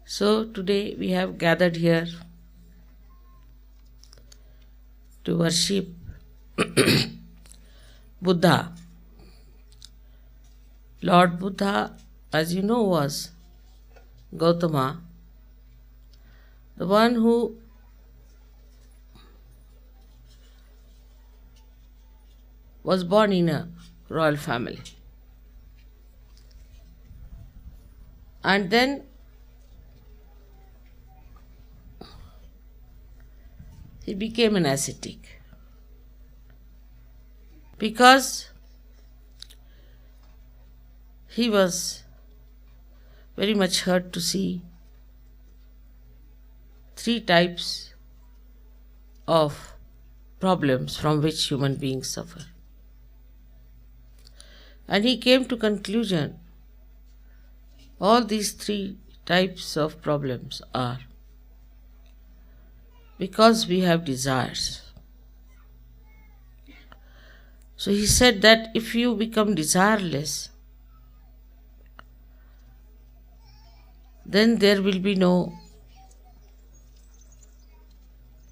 So today we have gathered here to worship Buddha. Lord Buddha, as you know, was Gautama, the one who was born in a royal family. And then he became an ascetic because he was very much hurt to see three types of problems from which human beings suffer. And he came to conclusion all these three types of problems are because we have desires. So he said that if you become desireless, then there will be no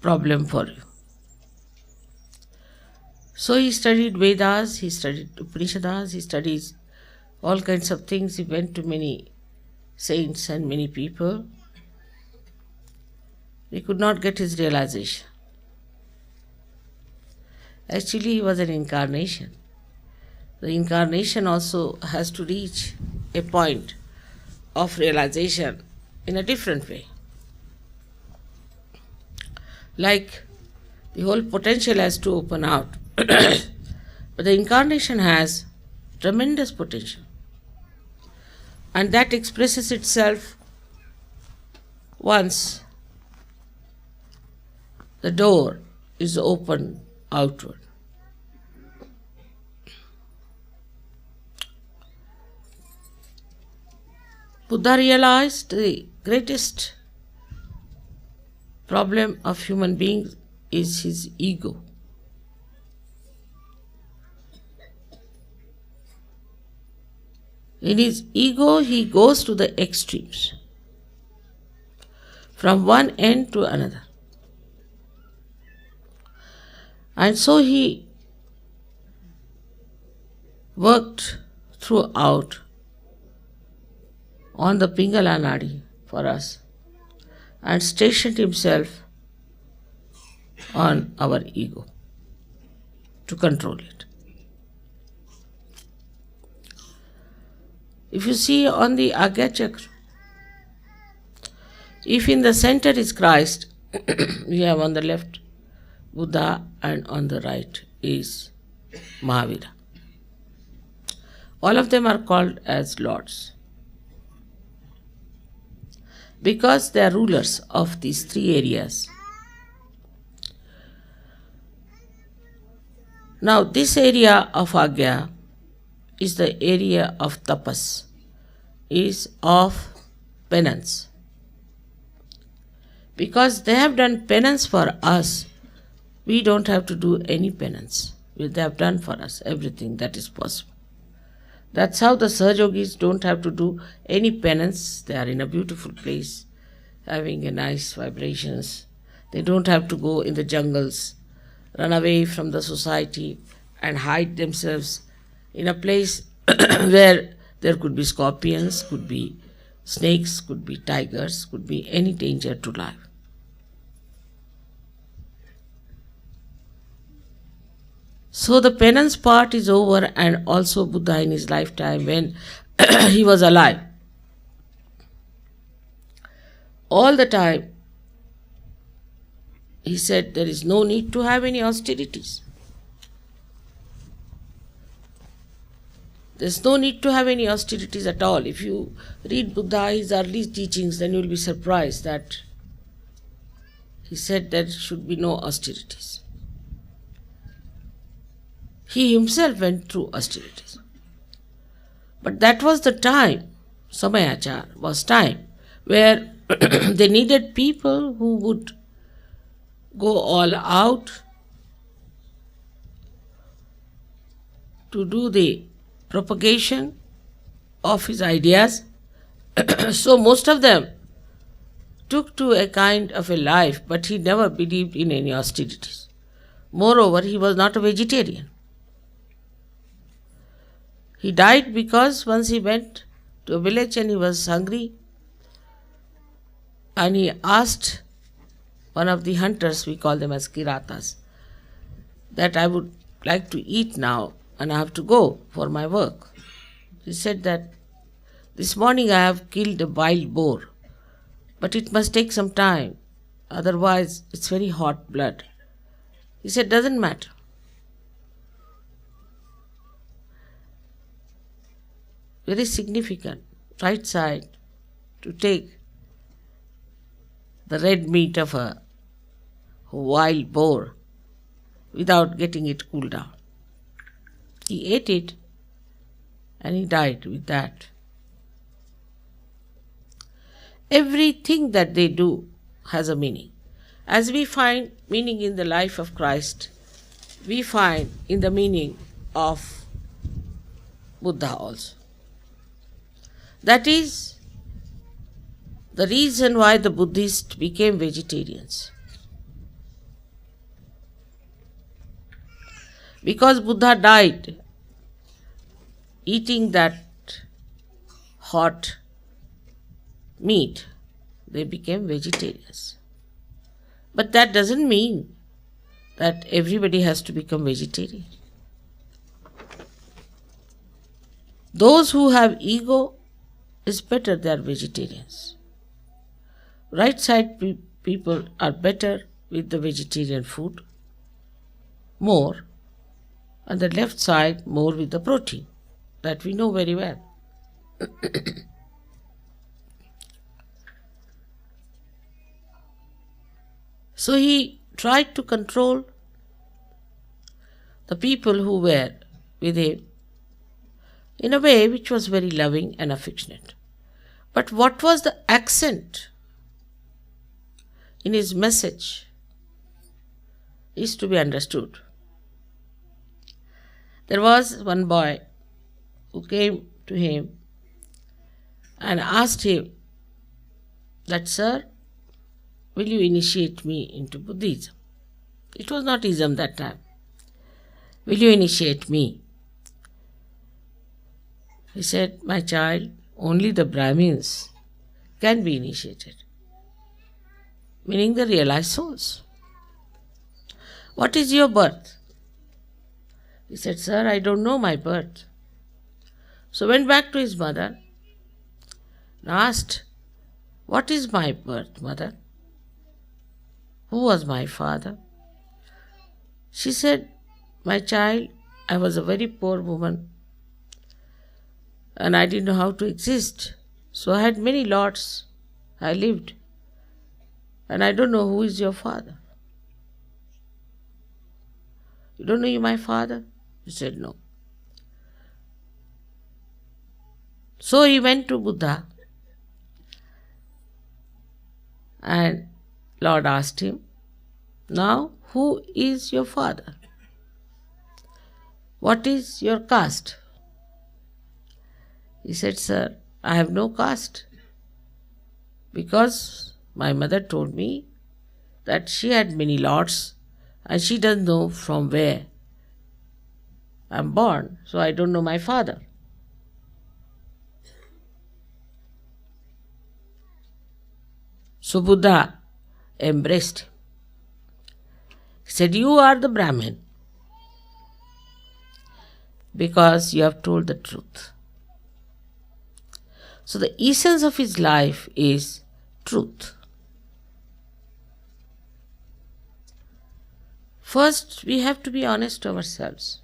problem for you. So he studied Vedas, he studied Upanishads, he studied all kinds of things. He went to many saints and many people. He could not get his realization. Actually, he was an incarnation. The incarnation also has to reach a point of realization in a different way. Like the whole potential has to open out. But the incarnation has tremendous potential. And that expresses itself once the door is open outward. Buddha realized the greatest problem of human beings is his ego. In his ego, he goes to the extremes, from one end to another. And so he worked throughout on the Pingala Nadi for us and stationed himself on our ego to control it. If you see on the Agya Chakra, if in the center is Christ, we have on the left Buddha and on the right is Mahavira. All of them are called as lords because they are rulers of these three areas. Now this area of Agya is the area of tapas, is of penance. Because they have done penance for us, we don't have to do any penance. They have done for us everything that is possible. That's how the Sahajogis don't have to do any penance. They are in a beautiful place, having a nice vibrations. They don't have to go in the jungles, run away from the society and hide themselves in a place where there could be scorpions, could be snakes, could be tigers, could be any danger to life. So the penance part is over, and also Buddha in his lifetime when he was alive, all the time he said there is no need to have any austerities. There's no need to have any austerities at all. If you read Buddha, his early teachings, then you will be surprised that he said there should be no austerities. He himself went through austerities. But that was the time, Samayachar was time, where they needed people who would go all out to do the propagation of his ideas. So most of them took to a kind of a life, but he never believed in any austerities. Moreover, he was not a vegetarian. He died because once he went to a village and he was hungry, and he asked one of the hunters, we call them as kiratas, that I would like to eat now and I have to go for my work. He said that this morning I have killed a wild boar, but it must take some time, otherwise it's very hot blood. He said, doesn't matter. Very significant, right side, to take the red meat of a wild boar without getting it cooled down. He ate it and he died with that. Everything that they do has a meaning. As we find meaning in the life of Christ, we find in the meaning of Buddha also. That is the reason why the Buddhists became vegetarians. Because Buddha died eating that hot meat, they became vegetarians. But that doesn't mean that everybody has to become vegetarian. Those who have ego, is better they are vegetarians. Right side people are better with the vegetarian food, more, and the left side more with the protein. That we know very well. So he tried to control the people who were with him in a way which was very loving and affectionate. But what was the accent in his message is to be understood. There was one boy who came to him and asked him that, sir, will you initiate me into Buddhism? It was not Ism that time. Will you initiate me? He said, my child, only the Brahmins can be initiated, meaning the realized souls. What is your birth? He said, sir, I don't know my birth. So went back to his mother and asked, what is my birth, mother? Who was my father? She said, my child, I was a very poor woman and I didn't know how to exist. So I had many lots. I lived. And I don't know who is your father. You don't know my father? He said, no. So he went to Buddha and Lord asked him, now who is your father? What is your caste? He said, sir, I have no caste because my mother told me that she had many lords and she doesn't know from where I am born, so I don't know my father. So Buddha embraced him. He said, you are the Brahmin because you have told the truth. So the essence of his life is truth. First, we have to be honest to ourselves.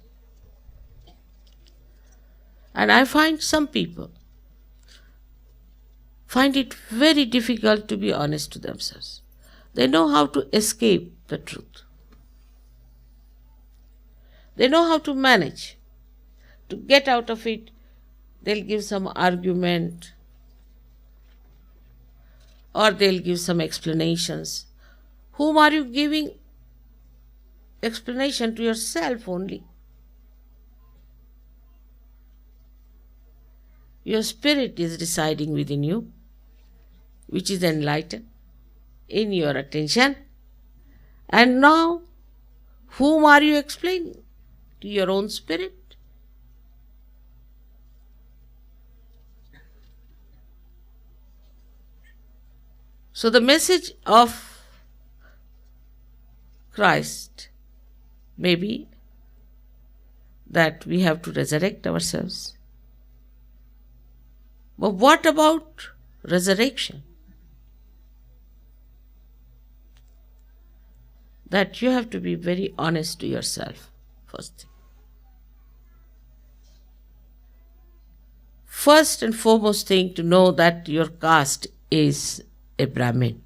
And I find some people find it very difficult to be honest to themselves. They know how to escape the truth. They know how to manage. To get out of it, they'll give some argument or they'll give some explanations. Whom are you giving explanation to? Yourself only. Your spirit is residing within you, which is enlightened. in your attention. And now, whom are you explaining? To your own spirit. So the message of Christ may be that we have to resurrect ourselves. But what about resurrection? That you have to be very honest to yourself, first thing. First and foremost thing, to know that your caste is a Brahmin.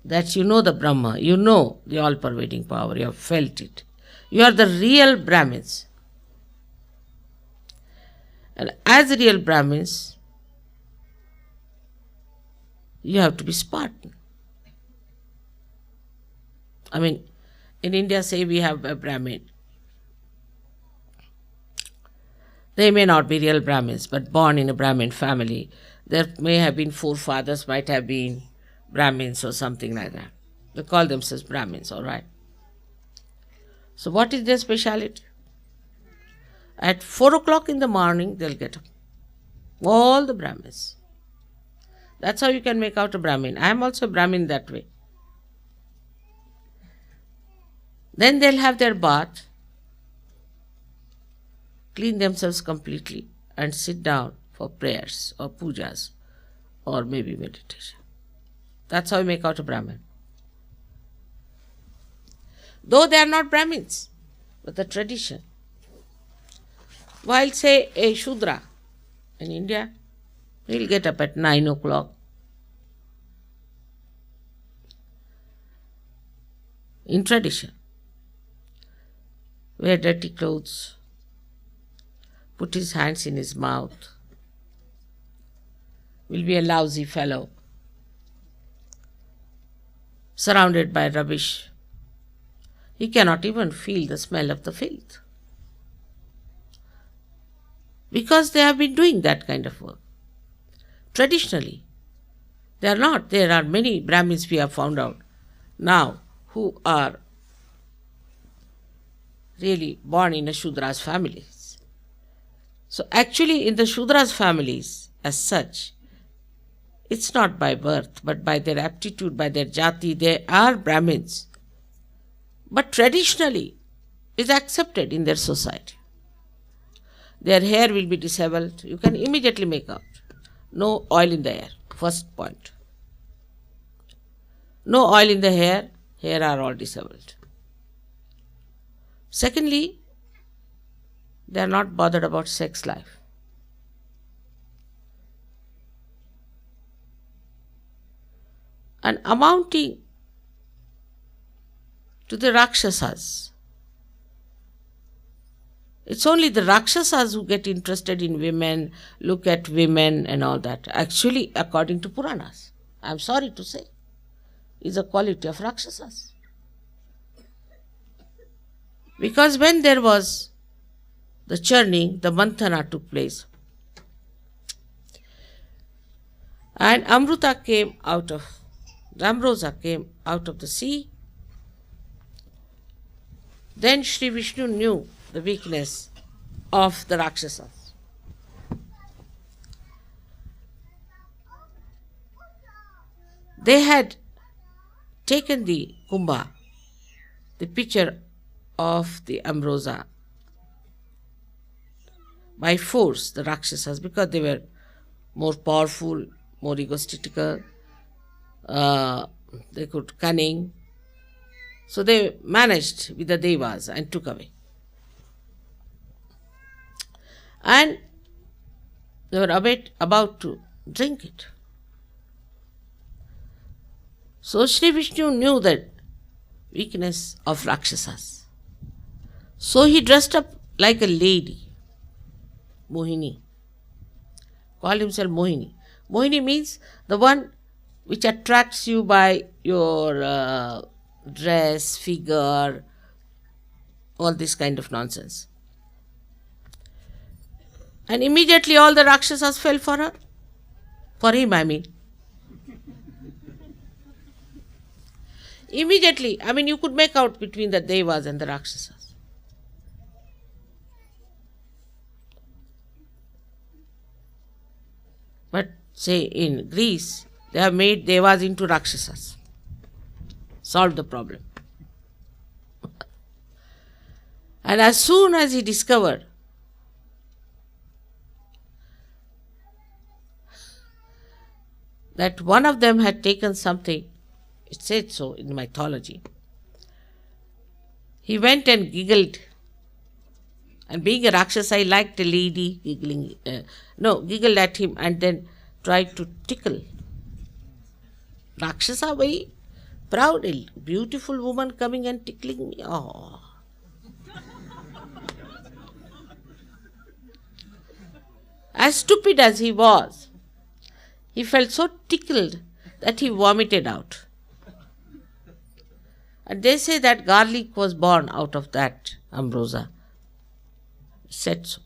That you know the Brahma, you know the all-pervading power, you have felt it. You are the real Brahmins. And as real Brahmins, you have to be Spartan. I mean, in India, say we have a Brahmin. They may not be real Brahmins, but born in a Brahmin family. There may have been forefathers, might have been Brahmins or something like that. They call themselves Brahmins, all right. So what is their speciality? At 4 o'clock in the morning, they'll get up. All the Brahmins. That's how you can make out a Brahmin. I am also a Brahmin that way. Then they'll have their bath, clean themselves completely, and sit down for prayers or pujas or maybe meditation. That's how you make out a Brahmin. Though they are not Brahmins, but the tradition. While say a Shudra in India, he'll get up at 9 o'clock. In tradition, wear dirty clothes, put his hands in his mouth, will be a lousy fellow, surrounded by rubbish. He cannot even feel the smell of the filth. Because they have been doing that kind of work. Traditionally, they are not. There are many Brahmins we have found out now who are really born in a Shudra's families. So actually in the Shudra's families as such, it's not by birth but by their aptitude, by their jati, they are Brahmins. But traditionally is accepted in their society. Their hair will be disheveled. You can immediately make out. No oil in the hair, first point. No oil in the hair are all disheveled. Secondly, they are not bothered about sex life. And amounting to the Rakshasas. It's only the Rakshasas who get interested in women, look at women and all that. Actually, according to Puranas, I'm sorry to say, is a quality of Rakshasas. Because when there was the churning, the Manthana took place. And Ambrosa came out of the sea. Then Shri Vishnu knew the weakness of the Rakshasas. They had taken the Kumbha, the pitcher of the Ambrosa, by force, the Rakshasas, because they were more powerful, more egotistical, they could cunning. So they managed with the Devas and took away. And they were about to drink it. So Shri Vishnu knew that weakness of Rakshasas. So he dressed up like a lady, Mohini. Called himself Mohini. Mohini means the one which attracts you by your dress, figure, all this kind of nonsense. And immediately all the Rakshasas fell for her. For him, I mean. Immediately, you could make out between the Devas and the Rakshasas. But say in Greece, they have made Devas into Rakshasas. Solved the problem. And as soon as he discovered that one of them had taken something, it said so in mythology, he went and giggled. And being a Rakshasa, I liked a lady giggled at him and then tried to tickle. Rakshasa, very proud, a beautiful woman coming and tickling me. Oh. As stupid as he was, he felt so tickled that he vomited out. And they say that garlic was born out of that ambrosia. Said so,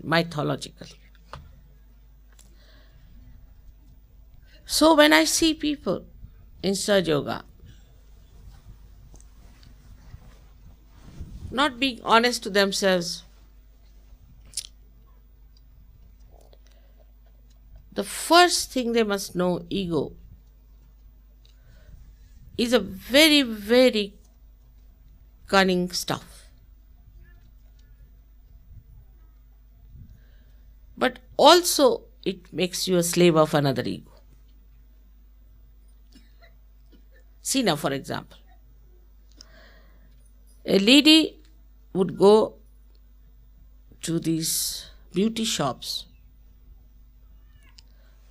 mythologically. So when I see people in Sahaja Yoga not being honest to themselves, the first thing they must know, ego, is a very, very cunning stuff. But also it makes you a slave of another ego. See now, for example, a lady would go to these beauty shops,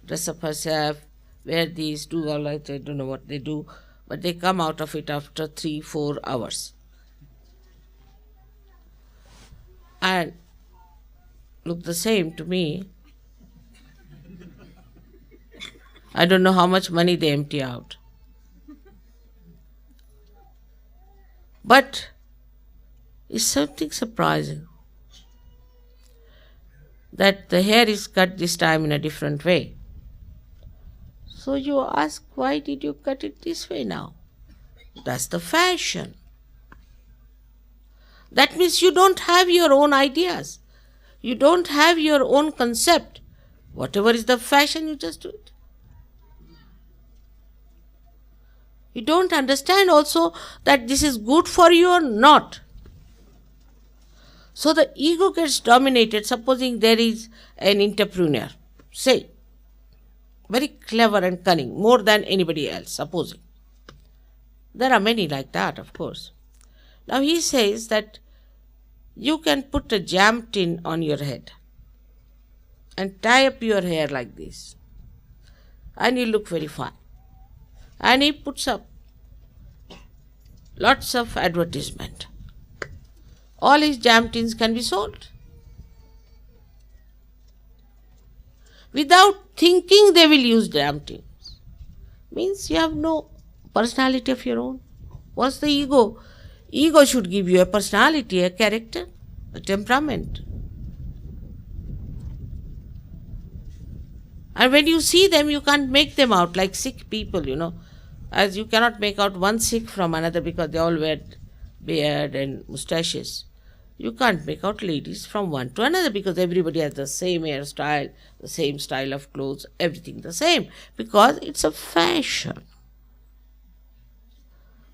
dress up herself, wear these, do all that, I don't know what they do, but they come out of it after 3-4 hours. And look the same to me. I don't know how much money they empty out. But it's something surprising that the hair is cut this time in a different way. So you ask, why did you cut it this way now? That's the fashion. That means you don't have your own ideas. You don't have your own concept. Whatever is the fashion, you just do it. You don't understand also that this is good for you or not. So the ego gets dominated. Supposing there is an entrepreneur, say, very clever and cunning, more than anybody else, supposing. There are many like that, of course. Now he says that you can put a jam tin on your head and tie up your hair like this, and you look very fine. And he puts up lots of advertisement. All his jam tins can be sold. Without thinking they will use jam tins. Means you have no personality of your own. What's the ego? Ego should give you a personality, a character, a temperament. And when you see them, you can't make them out like sick people, as you cannot make out one Sikh from another because they all wear beard and moustaches. You can't make out ladies from one to another because everybody has the same hairstyle, the same style of clothes, everything the same, because it's a fashion.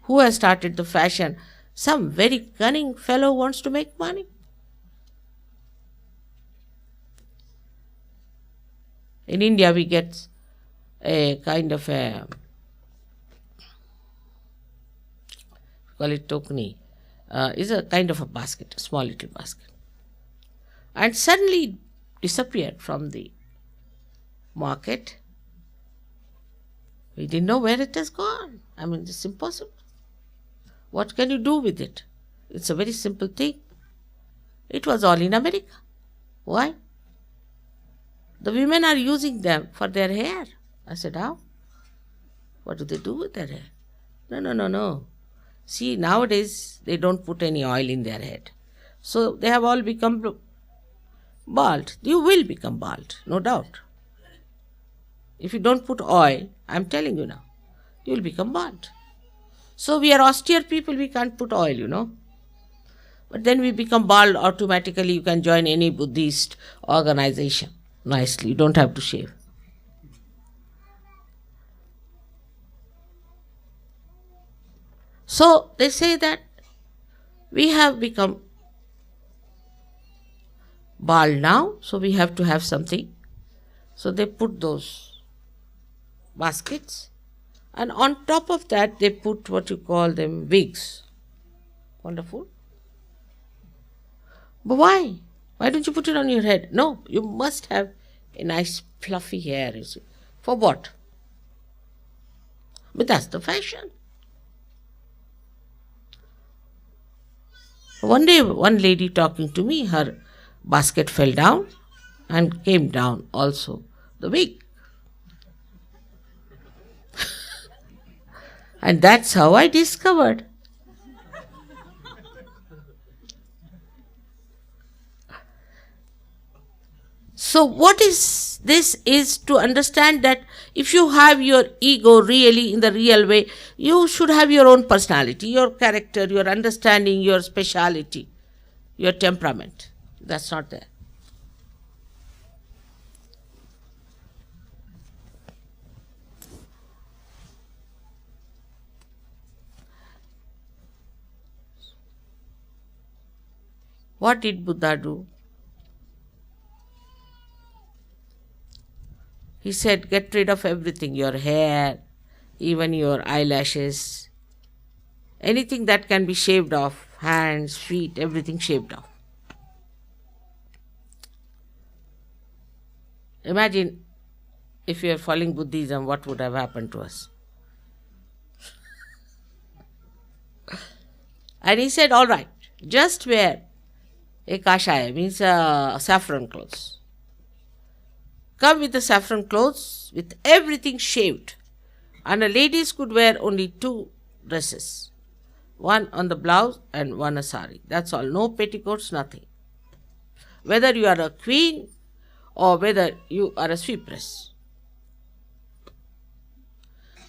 Who has started the fashion? Some very cunning fellow wants to make money. In India we get a kind of a, call it tokni, is a kind of a basket, a small little basket. And suddenly disappeared from the market. We didn't know where it has gone. It's impossible. What can you do with it? It's a very simple thing. It was all in America. Why? The women are using them for their hair. I said, how? What do they do with their hair? No. See, nowadays they don't put any oil in their head. So they have all become bald. You will become bald, no doubt. If you don't put oil, I'm telling you now, you will become bald. So we are austere people, we can't put oil. But then we become bald automatically. You can join any Buddhist organization nicely. You don't have to shave. So they say that we have become bald now, so we have to have something. So they put those baskets, and on top of that they put what you call them wigs. Wonderful. But why? Why don't you put it on your head? No, you must have a nice fluffy hair, you see. For what? But that's the fashion. One day, one lady talking to me, her basket fell down and came down also the wig. And that's how I discovered. So what is this is to understand that if you have your ego really in the real way, you should have your own personality, your character, your understanding, your speciality, your temperament. That's not there. What did Buddha do? He said, get rid of everything, your hair, even your eyelashes, anything that can be shaved off, hands, feet, everything shaved off. Imagine if you are following Buddhism, what would have happened to us? And he said, all right, just wear a kashaya, means saffron clothes. Come with the saffron clothes, with everything shaved. And the ladies could wear only 2 dresses. One on the blouse and one a sari. That's all. No petticoats, nothing. Whether you are a queen or whether you are a sweepress.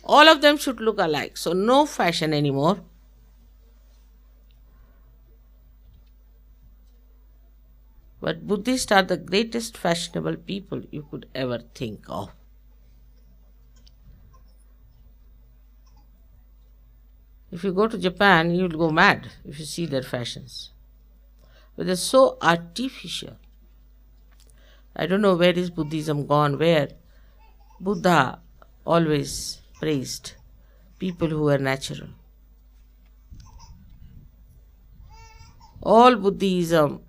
All of them should look alike. So no fashion anymore. But Buddhists are the greatest fashionable people you could ever think of. If you go to Japan, you'll go mad if you see their fashions. But they're so artificial. I don't know where is Buddhism gone, where Buddha always praised people who were natural. All Buddhism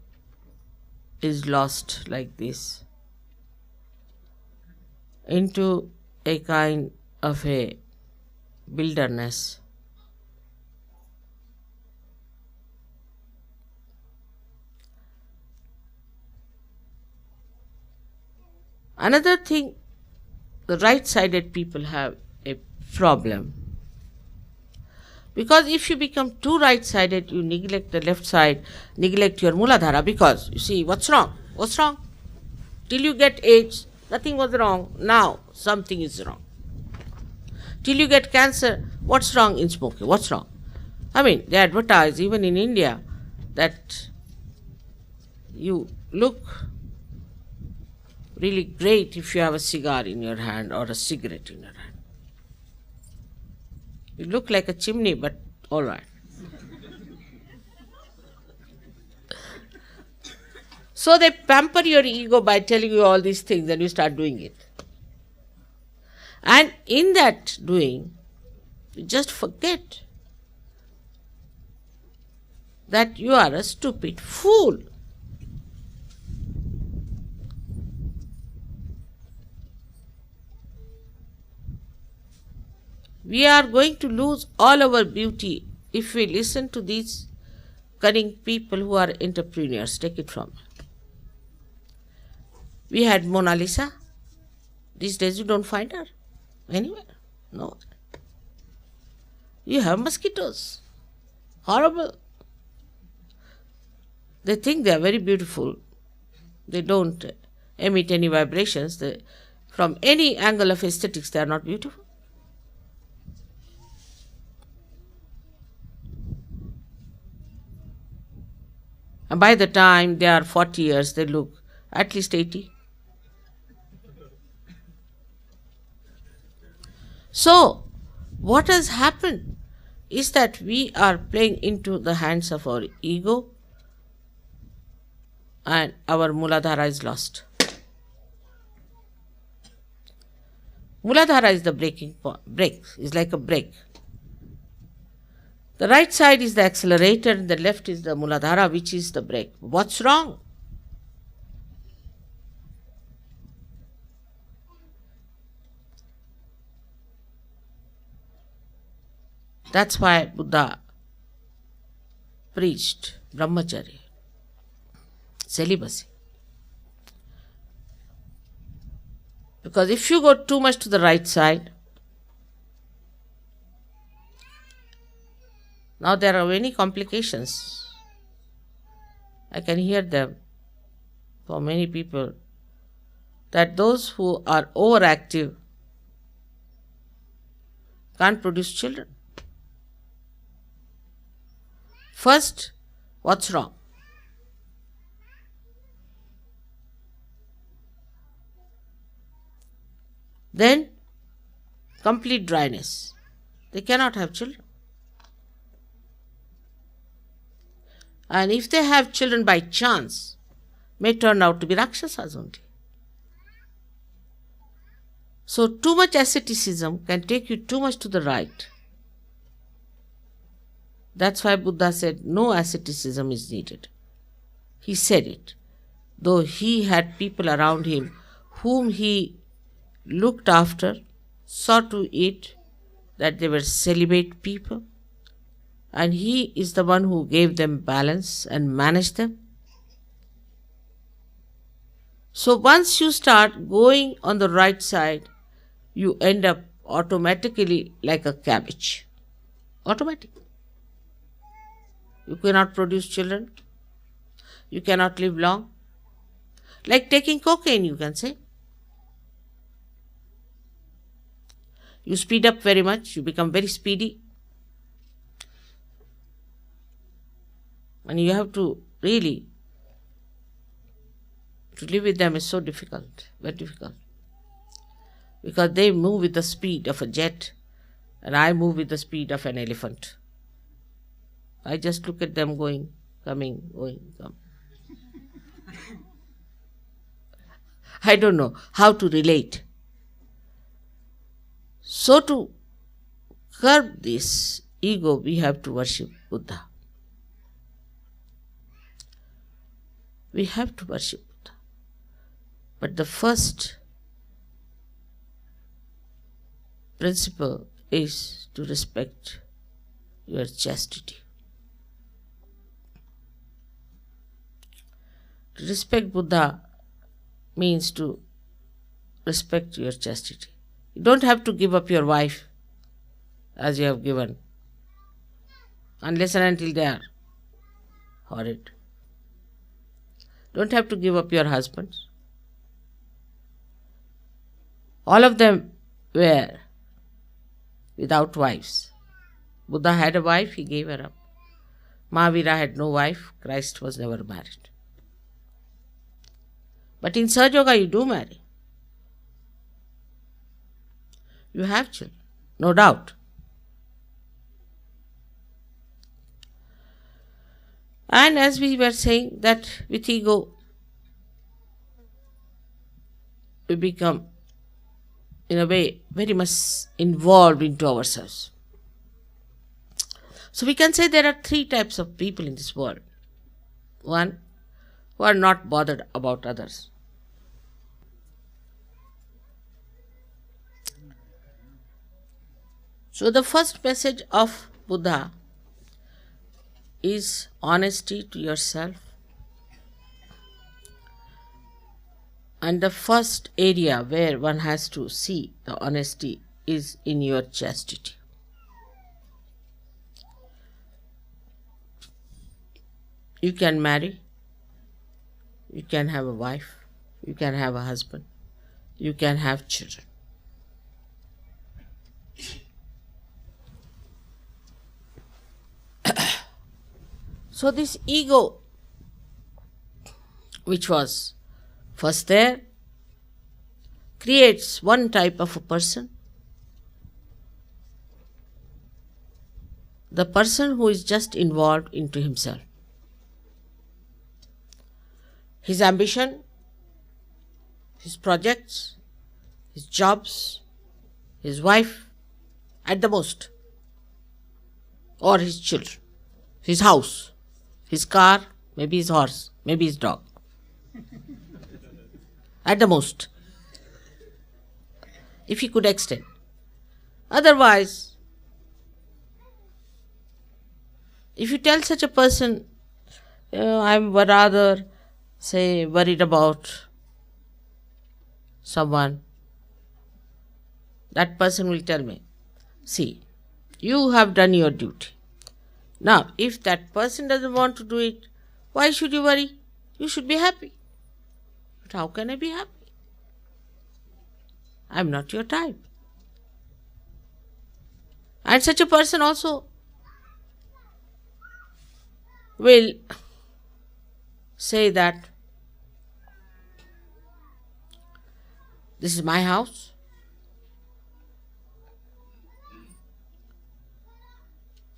is lost like this into a kind of a wilderness. Another thing, the right-sided people have a problem. Because if you become too right-sided, you neglect the left side, neglect your Muladhara, because, you see, what's wrong? What's wrong? Till you get AIDS, nothing was wrong. Now, something is wrong. Till you get cancer, what's wrong in smoking? What's wrong? I mean, they advertise, even in India, that you look really great if you have a cigar in your hand or a cigarette in your hand. You look like a chimney, but all right. So they pamper your ego by telling you all these things and you start doing it. And in that doing, you just forget that you are a stupid fool. We are going to lose all our beauty if we listen to these cunning people who are entrepreneurs. Take it from me. We had Mona Lisa. These days you don't find her anywhere. No. You have mosquitoes. Horrible. They think they are very beautiful. They don't emit any vibrations. From any angle of aesthetics, they are not beautiful. And by the time they are 40 years, they look at least 80. So, what has happened is that we are playing into the hands of our ego and our Muladhara is lost. Muladhara is the brake, is like a brake. The right side is the accelerator and the left is the Muladhara, which is the brake. What's wrong? That's why Buddha preached brahmacharya, celibacy. Because if you go too much to the right side, now there are many complications. I can hear them for many people, that those who are overactive can't produce children. First, what's wrong? Then, complete dryness. They cannot have children. And if they have children by chance, may turn out to be Rakshasas only. So, too much asceticism can take you too much to the right. That's why Buddha said no asceticism is needed. He said it, though he had people around him whom he looked after, saw to it that they were celibate people, and he is the one who gave them balance and managed them. So once you start going on the right side, you end up automatically like a cabbage. Automatic. You cannot produce children. You cannot live long. Like taking cocaine, you can say. You speed up very much, you become very speedy. And you have to really, to live with them is so difficult, very difficult. Because they move with the speed of a jet and I move with the speed of an elephant. I just look at them going, coming, going, come. I don't know how to relate. So to curb this ego, we have to worship Buddha. We have to worship Buddha. But the first principle is to respect your chastity. To respect Buddha means to respect your chastity. You don't have to give up your wife as you have given, unless and until they are horrid. Don't have to give up your husband. All of them were without wives. Buddha had a wife, he gave her up. Mahavira had no wife, Christ was never married. But in Sahaja Yoga you do marry. You have children, no doubt. And as we were saying, that with ego we become, in a way, very much involved into ourselves. So we can say there are three types of people in this world. One, who are not bothered about others. So the first message of Buddha is honesty to yourself. And the first area where one has to see the honesty is in your chastity. You can marry, you can have a wife, you can have a husband, you can have children. So this ego which was first there, creates one type of a person. The person who is just involved into himself. His ambition, his projects, his jobs, his wife, at the most, or his children, his house, his car, maybe his horse, maybe his dog. At the most, if he could extend. Otherwise, if you tell such a person, I'm rather, say, worried about someone, that person will tell me, see, you have done your duty. Now, if that person doesn't want to do it, why should you worry? You should be happy. But how can I be happy? I'm not your type. And such a person also will say that this is my house.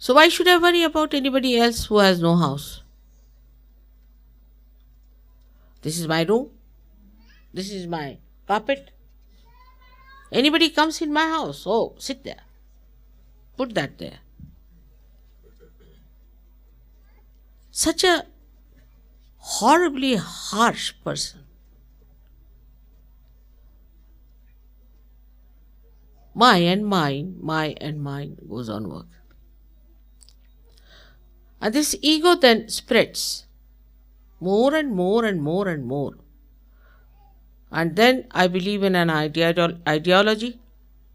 So why should I worry about anybody else who has no house? This is my room. This is my carpet. Anybody comes in my house, oh, sit there. Put that there. Such a horribly harsh person. My and mine goes on work. And this ego then spreads more and more and more and more. And then I believe in an ideology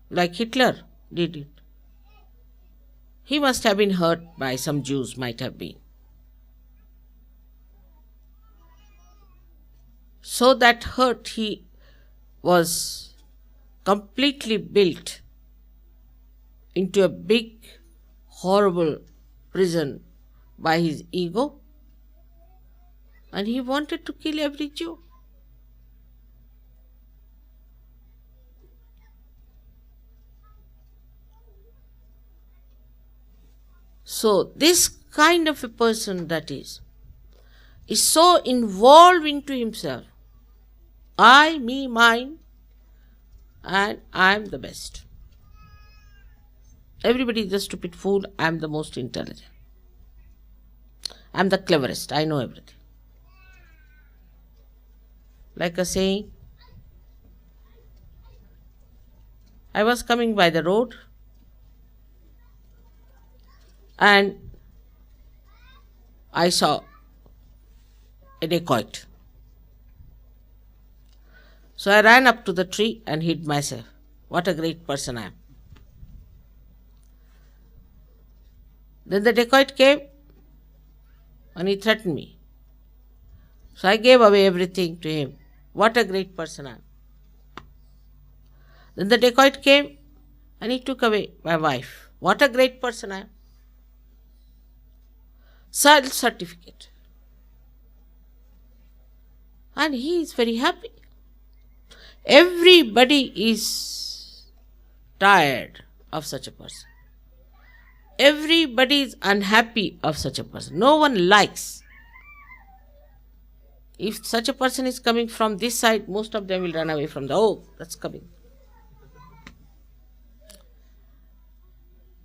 like Hitler did it. He must have been hurt by some Jews, might have been. So that hurt he was completely built into a big, horrible prison by his ego, and he wanted to kill every Jew. So this kind of a person that is so involved into himself. I, me, mine, and I am the best. Everybody is a stupid fool. I am the most intelligent. I am the cleverest. I know everything. Like a saying, I was coming by the road and I saw a dacoit. So I ran up to the tree and hid myself. What a great person I am. Then the dacoit came and he threatened me. So I gave away everything to him. What a great person I am. Then the dacoit came and he took away my wife. What a great person I am. Certificate. And he is very happy. Everybody is tired of such a person. Everybody is unhappy of such a person. No one likes. If such a person is coming from this side, most of them will run away from that's coming.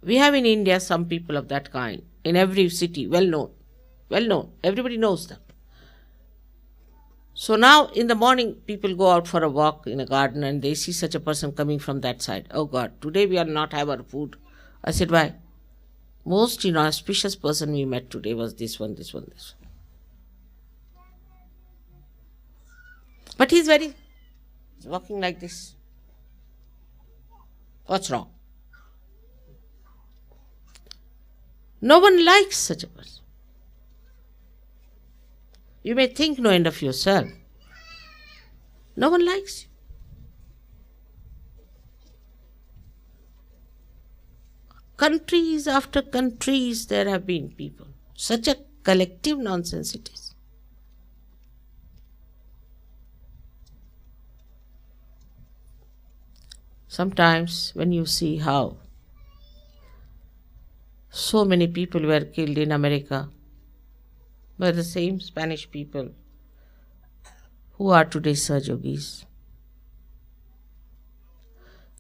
We have in India some people of that kind. In every city, well known. Everybody knows them. So now in the morning, people go out for a walk in a garden and they see such a person coming from that side. Oh God, today we will not have our food. I said, why? Most inauspicious person we met today was this one. But he's walking like this. What's wrong? No one likes such a person. You may think no end of yourself. No one likes you. Countries after countries there have been people. Such a collective nonsense it is. Sometimes when you see how so many people were killed in America by the same Spanish people who are today's Sahaja Yogis,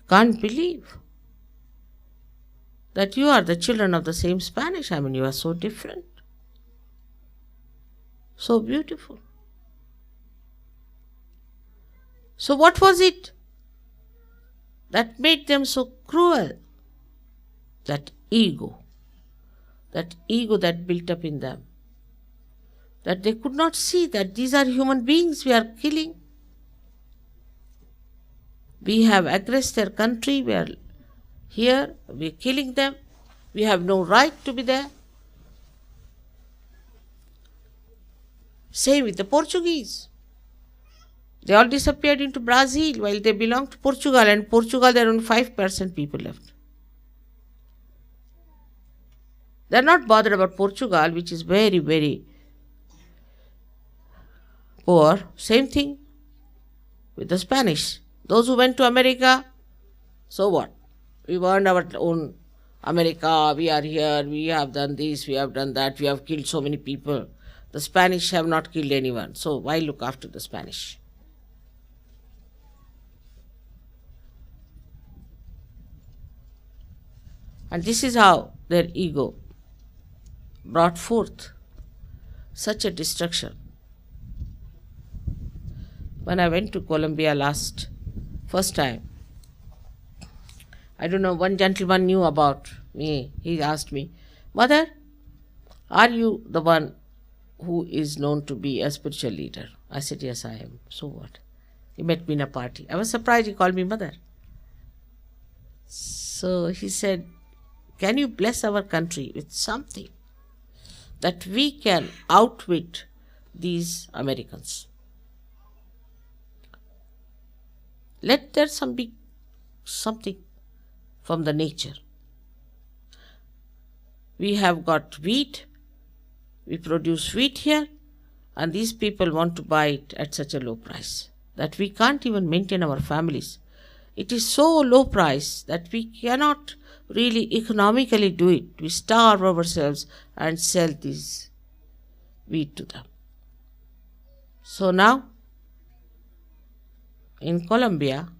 can't believe that you are the children of the same Spanish. I mean, you are so different, so beautiful. So what was it that made them so cruel? That ego that built up in them, that they could not see that these are human beings we are killing. We have aggressed their country, we are here, we are killing them, we have no right to be there. Same with the Portuguese. They all disappeared into Brazil while they belonged to Portugal, and Portugal there are only 5% people left. They are not bothered about Portugal, which is very, very poor. Same thing with the Spanish. Those who went to America, so what? We earned our own America, we are here, we have done this, we have done that, we have killed so many people. The Spanish have not killed anyone, so why look after the Spanish? And this is how their ego brought forth such a destruction. When I went to Colombia first time, I don't know, one gentleman knew about me. He asked me, "Mother, are you the one who is known to be a spiritual leader?" I said, "Yes, I am." "So what?" He met me in a party. I was surprised he called me mother. So he said, "Can you bless our country with something that we can outwit these Americans? Let there be something from the nature. We have got wheat, we produce wheat here, and these people want to buy it at such a low price that we can't even maintain our families. It is so low price that we cannot really economically do it. We starve ourselves and sell this wheat to them." So now, in Colombia,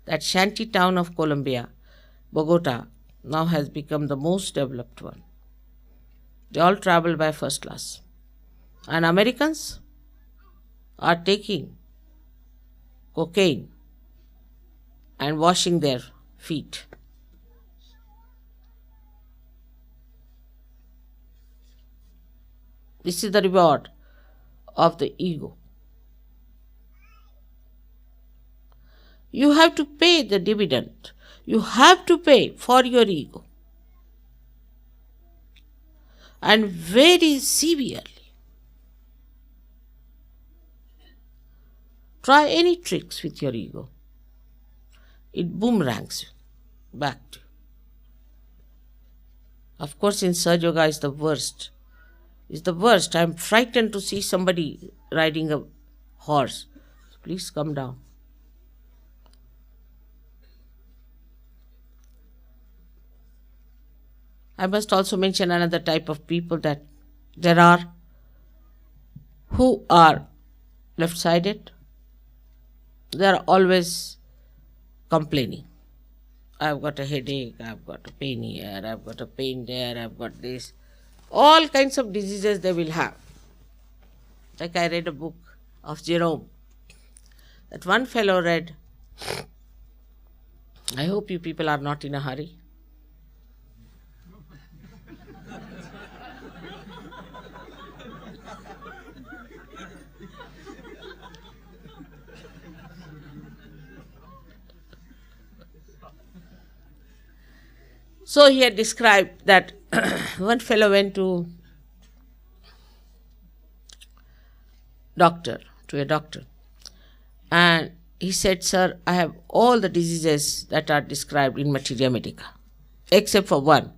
that shanty town of Colombia, Bogota, now has become the most developed one. They all travel by first class. And Americans are taking cocaine and washing their feet. This is the reward of the ego. You have to pay the dividend. You have to pay for your ego. And very severely. Try any tricks with your ego. It boomerangs back to you. Of course, in Sahaja Yoga is the worst. It's the worst. I'm frightened to see somebody riding a horse. Please come down. I must also mention another type of people that there are who are left-sided. They are always complaining. I've got a headache, I've got a pain here, I've got a pain there, I've got this. All kinds of diseases they will have. Like I read a book of Jerome that one fellow read. I hope you people are not in a hurry. So he had described that one fellow went to a doctor, and he said, "Sir, I have all the diseases that are described in Materia Medica, except for one,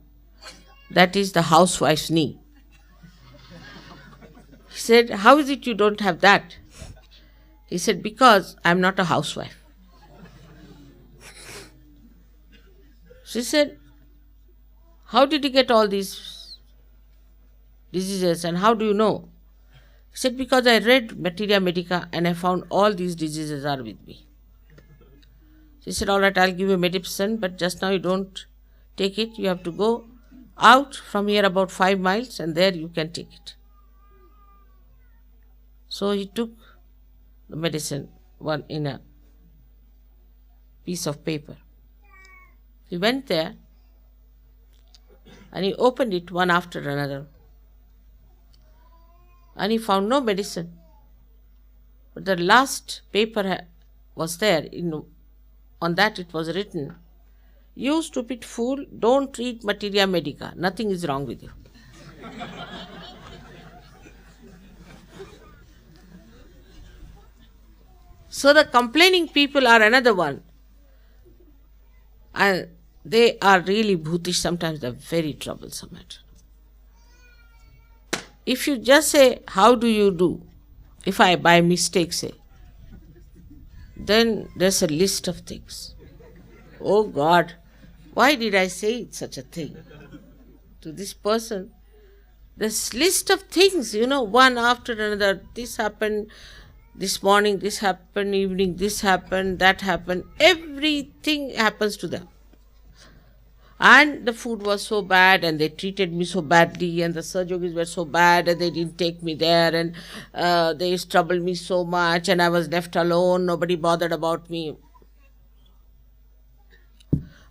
that is the housewife's knee." He said, "How is it you don't have that?" He said, "Because I am not a housewife." She said, how did you get all these diseases and how do you know? He said, because I read Materia Medica and I found all these diseases are with me. She said, all right, I'll give you medicine, but just now you don't take it. You have to go out from here about 5 miles and there you can take it. So he took the medicine, one in a piece of paper. He went there and he opened it one after another. And he found no medicine. But the last paper was there. On that it was written, you stupid fool, don't treat Materia Medica. Nothing is wrong with you. So the complaining people are another one. And they are really bhutish. Sometimes they are very troublesome. If you just say, how do you do? If I by mistake say, then there's a list of things. Oh God, why did I say such a thing to this person? This list of things, one after another. This happened this morning, this happened, evening, this happened, that happened. Everything happens to them. And the food was so bad and they treated me so badly and the Sahajogis were so bad and they didn't take me there and they troubled me so much and I was left alone, nobody bothered about me.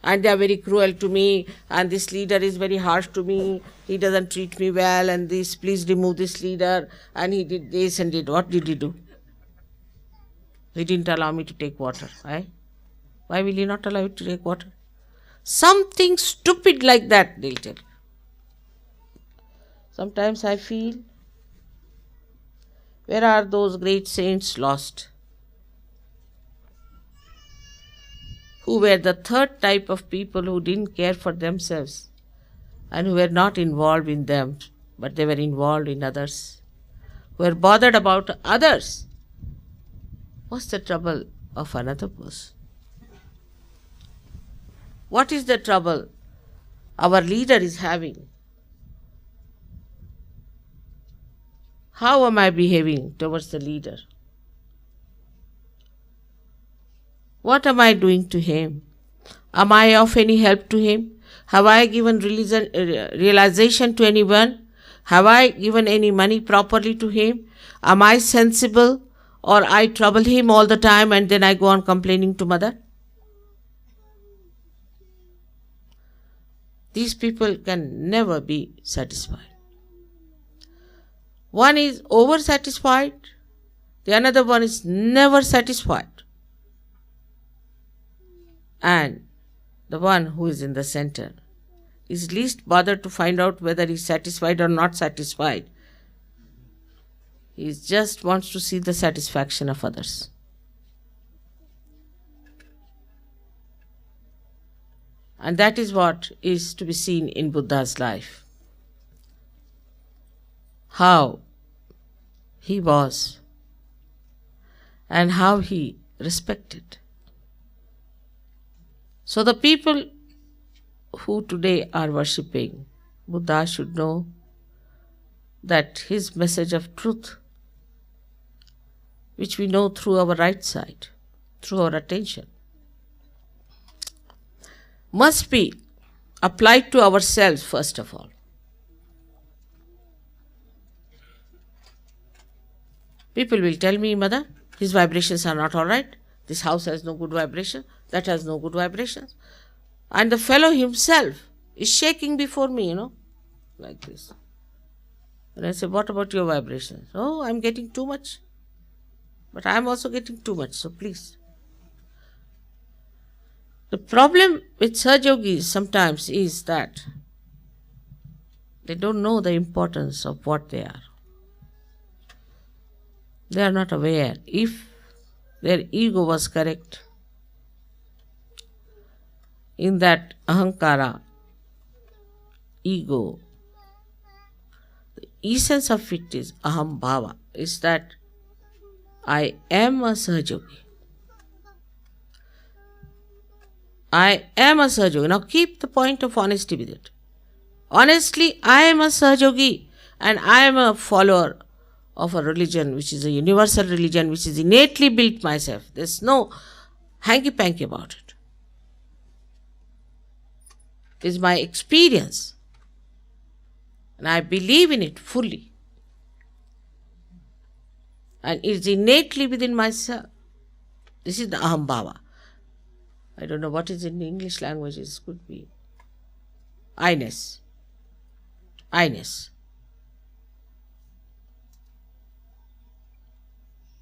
And they are very cruel to me and this leader is very harsh to me, he doesn't treat me well and this, please remove this leader, and he did this and did. What did he do? He didn't allow me to take water. Why will he not allow you to take water? Something stupid like that, they'll tell you. Sometimes I feel, where are those great saints lost? Who were the third type of people who didn't care for themselves and who were not involved in them, but they were involved in others, who were bothered about others. What's the trouble of another person? What is the trouble our leader is having? How am I behaving towards the leader? What am I doing to him? Am I of any help to him? Have I given realization to anyone? Have I given any money properly to him? Am I sensible, or I trouble him all the time and then I go on complaining to mother? These people can never be satisfied. One is over-satisfied, the another one is never satisfied. And the one who is in the center is least bothered to find out whether he is satisfied or not satisfied. He just wants to see the satisfaction of others. And that is what is to be seen in Buddha's life. How he was and how he respected. So the people who today are worshipping Buddha should know that his message of truth, which we know through our right side, through our attention, must be applied to ourselves first of all. People will tell me, Mother, his vibrations are not all right. This house has no good vibration. That has no good vibrations. And the fellow himself is shaking before me, like this. And I say, what about your vibrations? Oh, I'm getting too much. But I'm also getting too much, so please. The problem with Sahajogis sometimes is that they don't know the importance of what they are. They are not aware. If their ego was correct, in that ahankara, ego, the essence of it is aham bhava, is that I am a Sahajogi. I am a Sahaja Yogi. Now keep the point of honesty with it. Honestly, I am a Sahaja Yogi and I am a follower of a religion which is a universal religion which is innately built myself. There's no hanky-panky about it. It's my experience and I believe in it fully. And it's innately within myself. This is the Aham Bhava. I don't know what is in the English language. It could be I-ness. I-ness.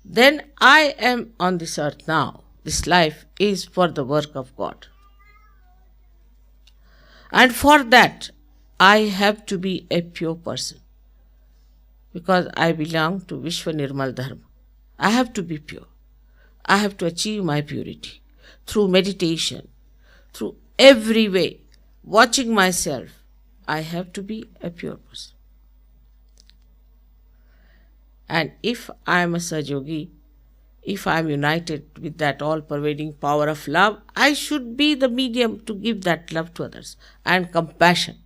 Then I am on this earth now. This life is for the work of God. And for that, I have to be a pure person. Because I belong to Vishwa Nirmal Dharma. I have to be pure. I have to achieve my purity through meditation, through every way, watching myself. I have to be a pure person. And if I am a Sahaja Yogi, if I am united with that all-pervading power of love, I should be the medium to give that love to others and compassion.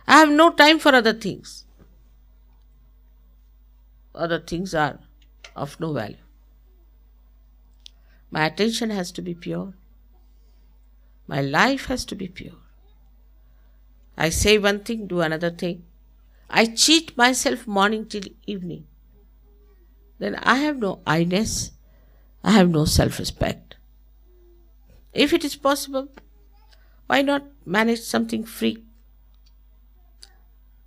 I have no time for other things. Other things are of no value. My attention has to be pure. My life has to be pure. I say one thing, do another thing. I cheat myself morning till evening. Then I have no I-ness. I have no self-respect. If it is possible, why not manage something free?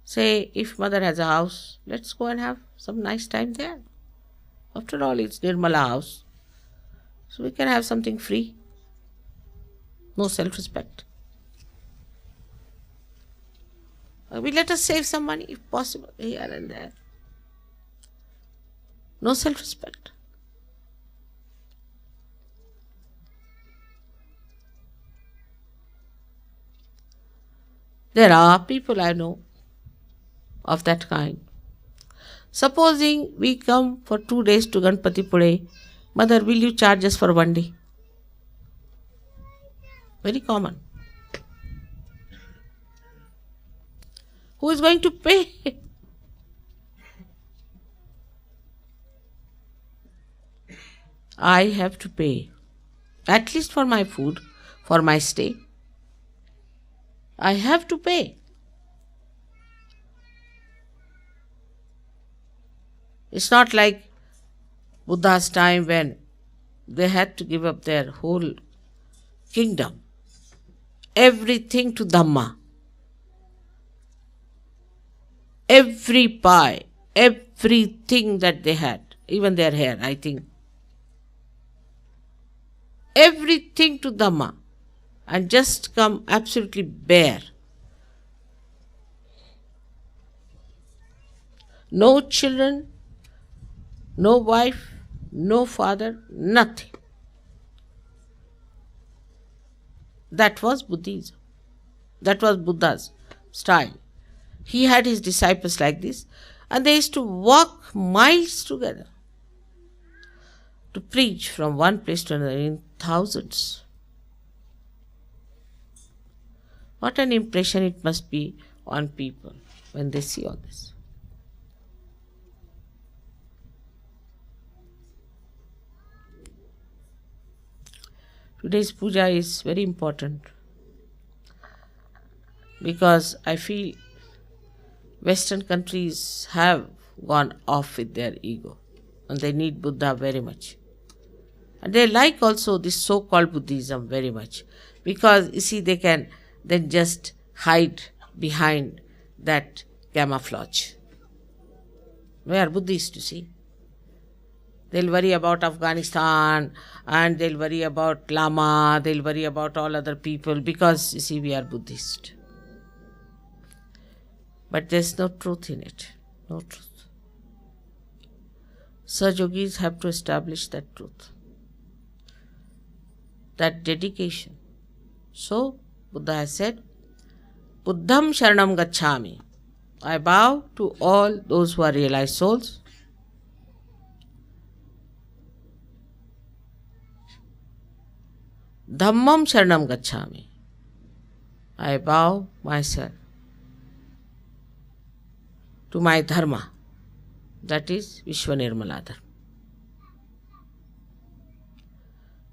Say, if mother has a house, let's go and have some nice time there. After all, it's Nirmala house. So we can have something free. No self-respect. We let us save some money if possible here and there. No self-respect. There are people I know of that kind. Supposing we come for 2 days to Ganpatipule, Mother, will you charge us for 1 day? Very common. Who is going to pay? I have to pay. At least for my food, for my stay. I have to pay. It's not like Buddha's time when they had to give up their whole kingdom. Everything to Dhamma. Every pie, everything that they had, even their hair, I think. Everything to Dhamma. And just come absolutely bare. No children, no wife, no father, nothing. That was Buddhism. That was Buddha's style. He had his disciples like this, and they used to walk miles together to preach from one place to another in thousands. What an impression it must be on people when they see all this. Today's puja is very important because I feel Western countries have gone off with their ego and they need Buddha very much. And they like also this so-called Buddhism very much because, you see, they can then just hide behind that camouflage. We are Buddhists, you see. They'll worry about Afghanistan and they'll worry about Lama, they'll worry about all other people because, you see, we are Buddhist. But there's no truth in it. No truth. Sahaja Yogis have to establish that truth. That dedication. So, Buddha has said, Buddham Sharanam Gacchami. I bow to all those who are realized souls. Dhammam Sharanam Gacchami. I bow myself to my dharma, that is Vishwa Nirmala Dharma.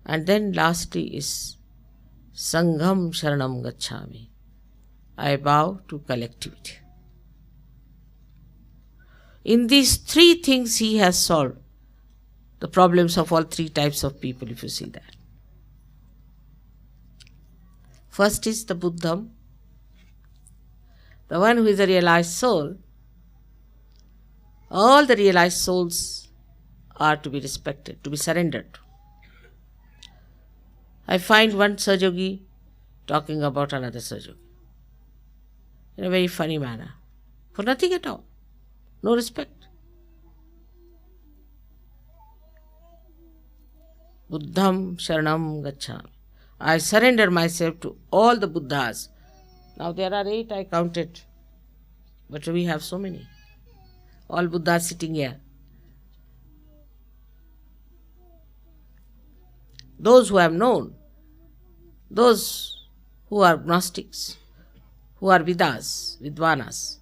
And then lastly is Sangham Sharanam Gacchami. I bow to collectivity. In these three things he has solved the problems of all three types of people, if you see that. First is the Buddham, the one who is a realized soul. All the realized souls are to be respected, to be surrendered to. I find one Sahaja talking about another Sahaja in a very funny manner, for nothing at all, no respect. Buddham Sharanam Gacchami. I surrender myself to all the Buddhas. Now there are 8, I counted, but we have so many. All Buddhas sitting here. Those who have known, those who are Gnostics, who are Vidas, Vidvanas,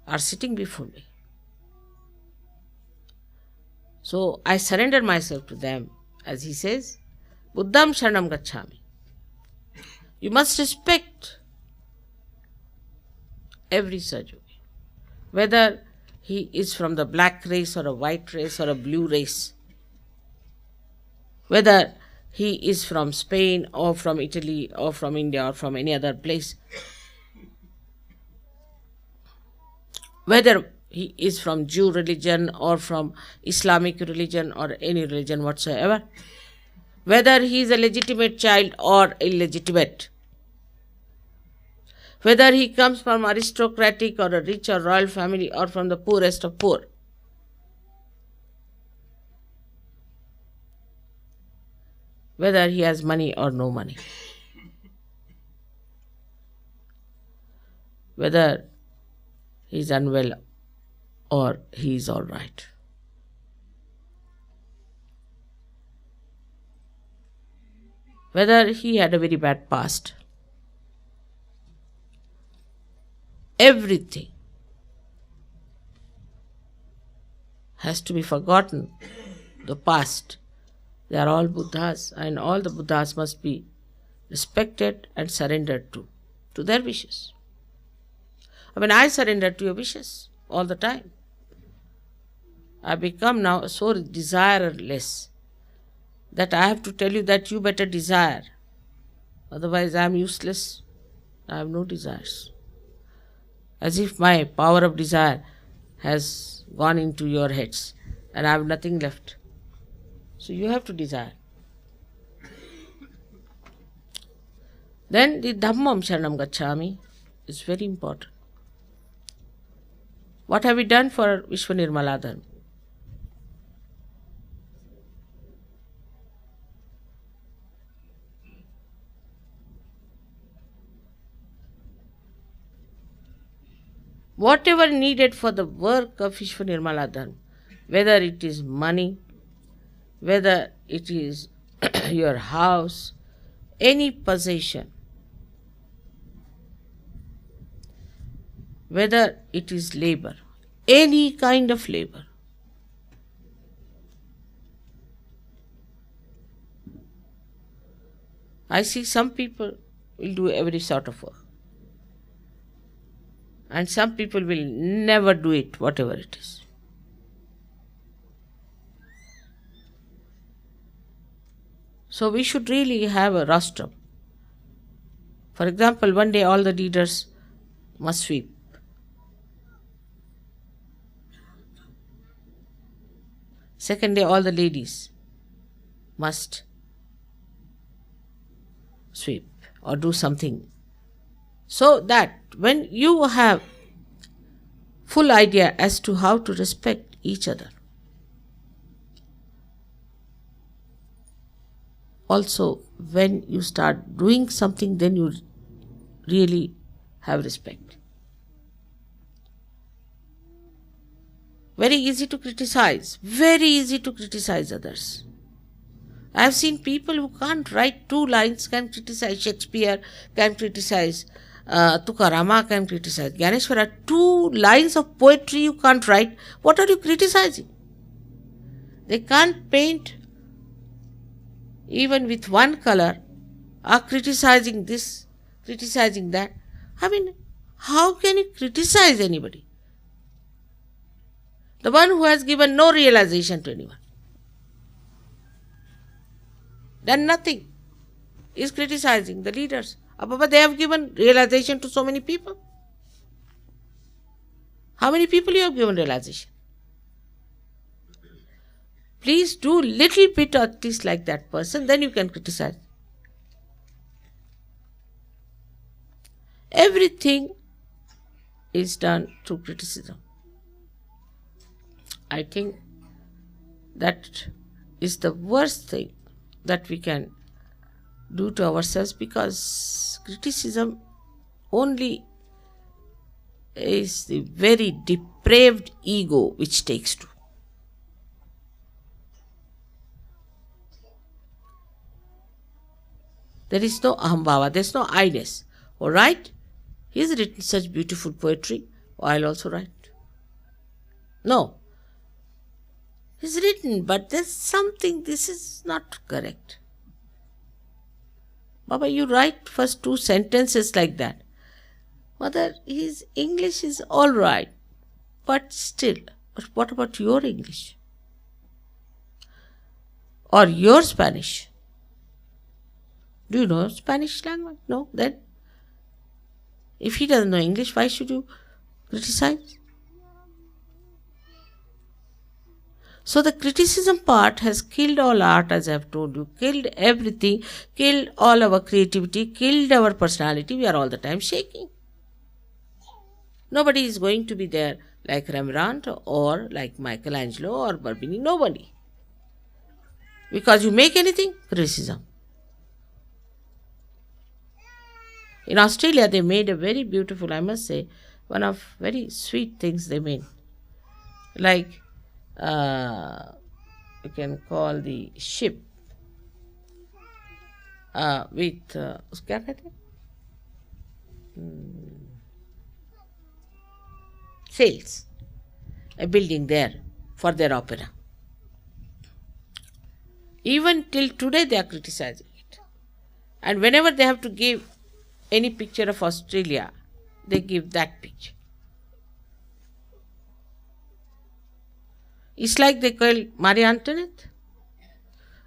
are sitting before me. So I surrender myself to them, as he says, Buddham Sharanam Gacchami. You must respect every Sahaja, whether he is from the black race or a white race or a blue race, whether he is from Spain or from Italy or from India or from any other place, whether he is from Jew religion or from Islamic religion or any religion whatsoever, whether he is a legitimate child or illegitimate, whether he comes from aristocratic or a rich or royal family or from the poorest of poor, whether he has money or no money, whether he is unwell or he is all right. Whether he had a very bad past. Everything has to be forgotten. The past. They are all Buddhas, and all the Buddhas must be respected and surrendered to their wishes. I mean, I surrender to your wishes all the time. I become now so desireless that I have to tell you that you better desire. Otherwise I am useless. I have no desires. As if my power of desire has gone into your heads and I have nothing left. So you have to desire. Then the Dhammam Sharanam Gacchami is very important. What have we done for Vishwa Nirmala Dharma? Whatever needed for the work of Vishwa Nirmala Dharma, whether it is money, whether it is your house, any possession, whether it is labor, any kind of labor, I see some people will do every sort of work. And some people will never do it, whatever it is. So we should really have a rostrum. For example, one day all the leaders must sweep. Second day all the ladies must sweep or do something. So that when you have full idea as to how to respect each other, also when you start doing something, then you really have respect. Very easy to criticize others. I have seen people who can't write 2 lines, can criticize Shakespeare, can criticize Tukarama, can criticize Ganeshwara. 2 lines of poetry you can't write. What are you criticizing? They can't paint even with one color, are criticizing this, criticizing that. I mean, how can you criticize anybody? The one who has given no realization to anyone, done nothing, is criticizing the leaders. But they have given realization to so many people. How many people you have given realization? Please do little bit at least like that person, then you can criticize. Everything is done through criticism. I think that is the worst thing that we can do to ourselves, because criticism only is the very depraved ego which takes to. There is no ahambhava, there is no I-ness. Alright, he has written such beautiful poetry, I'll also write. No. He's written, but there's something, this is not correct. Baba, you write first 2 sentences like that. Mother, his English is all right, but still, but what about your English? Or your Spanish? Do you know Spanish language? No, then? If he doesn't know English, why should you criticize? So the criticism part has killed all art, as I have told you, killed everything, killed all our creativity, killed our personality. We are all the time shaking. Nobody is going to be there like Rembrandt or like Michelangelo or Barbini. Nobody. Because you make anything, criticism. In Australia, they made a very beautiful, I must say, one of very sweet things they made. Like, you can call the ship with क्या कहते हैं? Sails, a building there for their opera. Even till today they are criticizing it. And whenever they have to give any picture of Australia, they give that picture. It's like they call Marie Antoinette.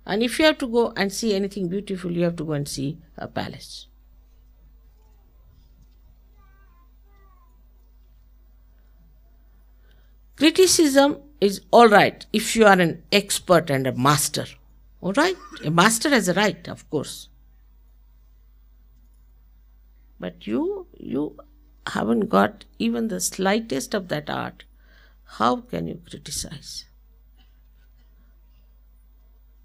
And if you have to go and see anything beautiful, you have to go and see a palace. Criticism is all right if you are an expert and a master. All right? A master has a right, of course. But you haven't got even the slightest of that art. How can you criticize?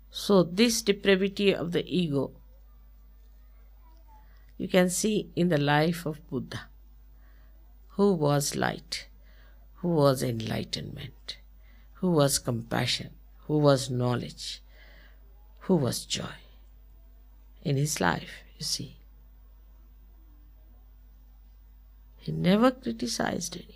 So this depravity of the ego, you can see in the life of Buddha, who was light, who was enlightenment, who was compassion, who was knowledge, who was joy. In his life, you see, he never criticized anyone.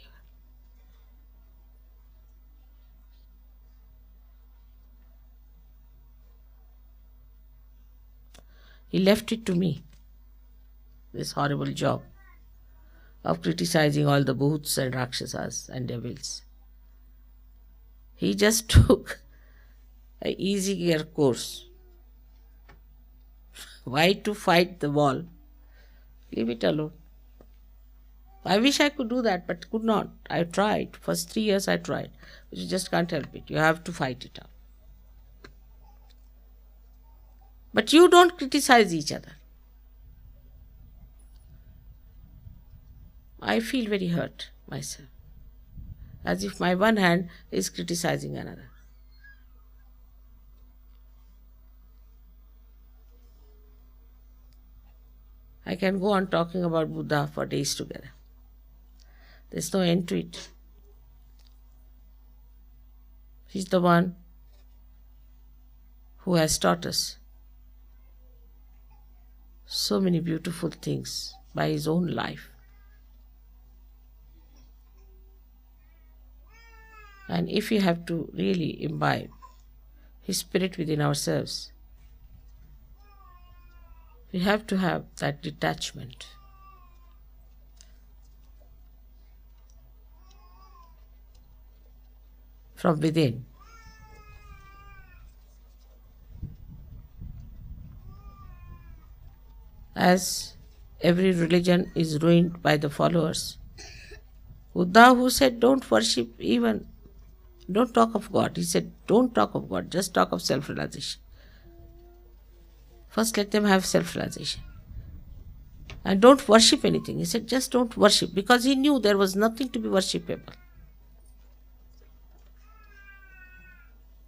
He left it to me, this horrible job of criticizing all the bhuts and rakshasas and devils. He just took an easy gear course. Why to fight the wall? Leave it alone. I wish I could do that, but could not. I tried. First 3 years I tried. But you just can't help it. You have to fight it out. But you don't criticize each other. I feel very hurt myself. As if my one hand is criticizing another. I can go on talking about Buddha for days together. There's no end to it. He's the one who has taught us so many beautiful things by his own life. And if we have to really imbibe his spirit within ourselves, we have to have that detachment. From within. As every religion is ruined by the followers, Buddha, who said don't worship even, don't talk of God. He said don't talk of God, just talk of self-realization. First let them have self-realization. And don't worship anything. He said just don't worship, because he knew there was nothing to be worshipable.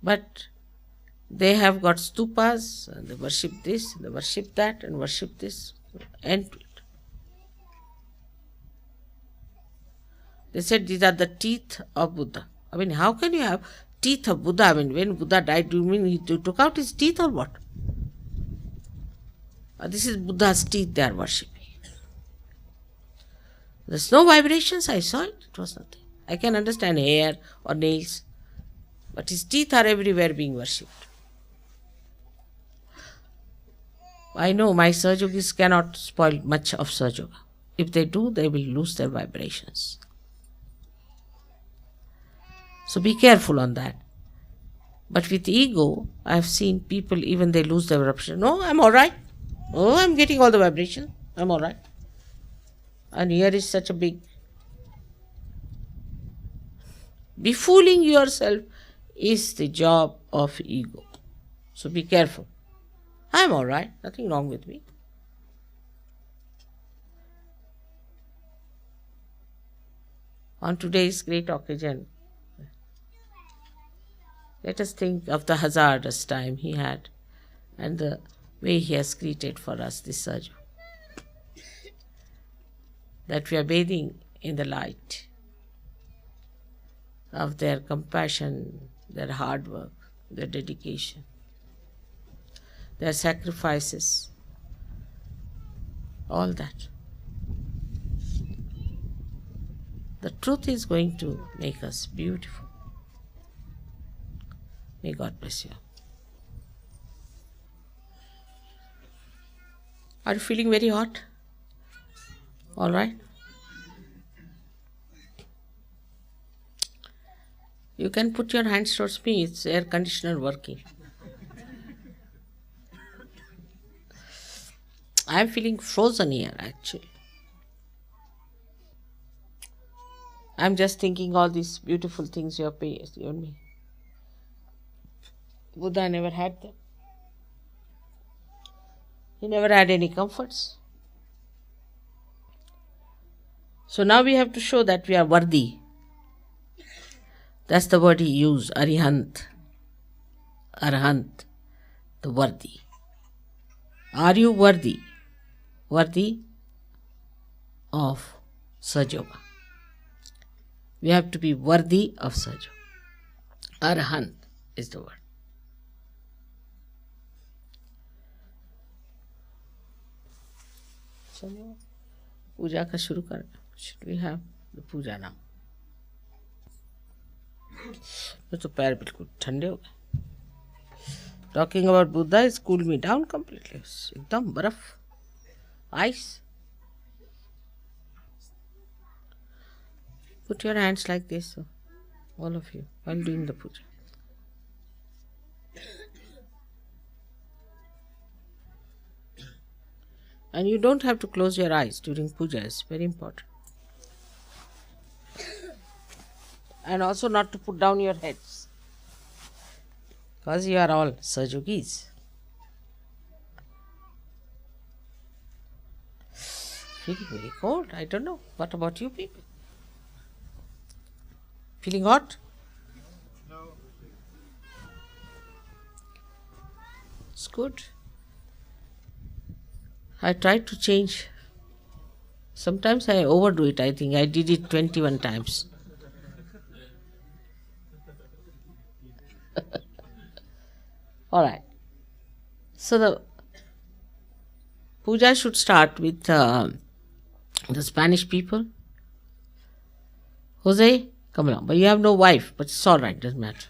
But they have got stupas, and they worship this, they worship that, and worship this, end to it. They said these are the teeth of Buddha. I mean, how can you have teeth of Buddha? I mean, when Buddha died, do you mean he took out his teeth or what? This is Buddha's teeth they are worshipping. There's no vibrations, I saw it, it was nothing. I can understand hair or nails, but his teeth are everywhere being worshipped. I know my Sahajogis cannot spoil much of Sahaja. If they do, they will lose their vibrations. So be careful on that. But with ego, I have seen people, even they lose their vibration. No, I'm alright. Oh, I'm getting all the vibration. I'm alright. And here is such a big... Befooling yourself is the job of ego. So be careful. I'm alright. Nothing wrong with me. On today's great occasion, let us think of the hazardous time he had and the way he has created for us this Sahaja. That we are bathing in the light of their compassion, their hard work, their dedication, their sacrifices, all that. The truth is going to make us beautiful. May God bless you. Are you feeling very hot? All right. You can put your hands towards me. It's air conditioner working. I am feeling frozen here actually. I am just thinking all these beautiful things you have given me. Buddha never had them. He never had any comforts. So now we have to show that we are worthy. That's the word he used, arihant. Arhant, the worthy. Are you worthy? Worthy of Sahaja Yoga. We have to be worthy of Sahaja. Arhant is the word. चलो पूजा का शुरू कर. Should we have the puja now? मेरे तो पैर बिल्कुल ठंडे हो गए. Talking about Buddha has cooled me down completely. एकदम बर्फ, ice. Put your hands like this, all of you, while doing the puja. And you don't have to close your eyes during puja, it's very important. And also not to put down your heads, because you are all Sahajogis. Feeling very cold, I don't know. What about you people? Feeling hot? No. It's good. I tried to change. Sometimes I overdo it, I think. I did it 21 times. All right. So the puja should start with the Spanish people. Jose, come along. But you have no wife, but it's all right, doesn't matter.